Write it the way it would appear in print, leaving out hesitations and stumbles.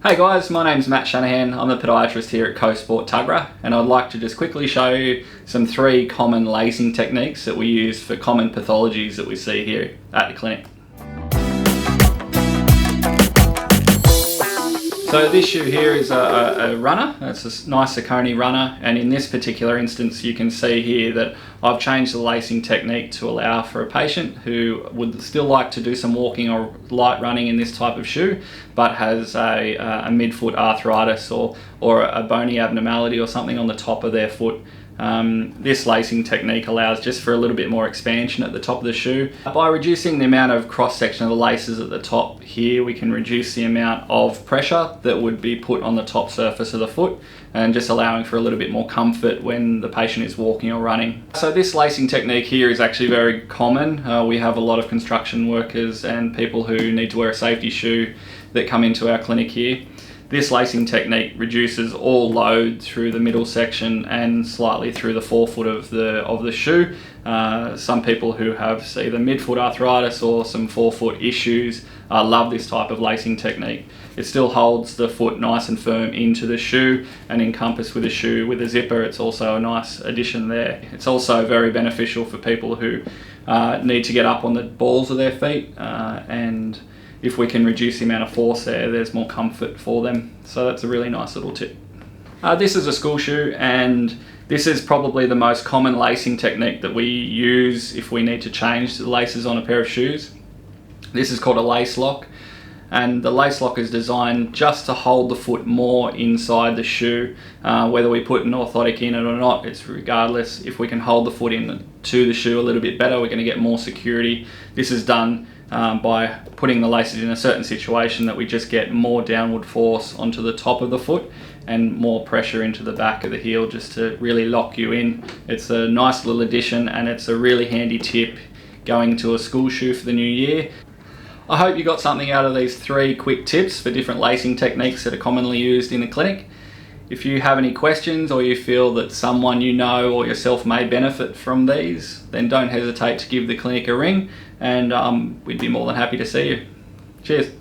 Hey guys, my name's Matt Shanahan. I'm the podiatrist here at CoSport Tuggerah, and I'd like to just quickly show you some 3 common lacing techniques that we use for common pathologies that we see here at the clinic. So this shoe here is a runner. It's a nice Saucony runner, and in this particular instance you can see here that I've changed the lacing technique to allow for a patient who would still like to do some walking or light running in this type of shoe but has a midfoot arthritis or a bony abnormality or something on the top of their foot. This lacing technique allows just for a little bit more expansion at the top of the shoe. By reducing the amount of cross section of the laces at the top here, we can reduce the amount of pressure that would be put on the top surface of the foot, and just allowing for a little bit more comfort when the patient is walking or running. So this lacing technique here is actually very common. We have a lot of construction workers and people who need to wear a safety shoe that come into our clinic here. This lacing technique reduces all load through the middle section and slightly through the forefoot of the shoe. Some people who have either midfoot arthritis or some forefoot issues love this type of lacing technique. It still holds the foot nice and firm into the shoe, and encompassed with a shoe with a zipper. It's also a nice addition there. It's also very beneficial for people who need to get up on the balls of their feet, and if we can reduce the amount of force there's more comfort for them. So that's a really nice little tip. This is a school shoe, and this is probably the most common lacing technique that we use if we need to change the laces on a pair of shoes. This is called a lace lock, and the lace lock is designed just to hold the foot more inside the shoe. Whether we put an orthotic in it or not, it's regardless. If we can hold the foot into the shoe a little bit better, we're going to get more security. This is done by putting the laces in a certain situation that we just get more downward force onto the top of the foot and more pressure into the back of the heel, just to really lock you in. It's a nice little addition, and it's a really handy tip going to a school shoe for the new year. I hope you got something out of these 3 quick tips for different lacing techniques that are commonly used in the clinic. If you have any questions, or you feel that someone you know or yourself may benefit from these, then don't hesitate to give the clinic a ring, and we'd be more than happy to see you. Cheers.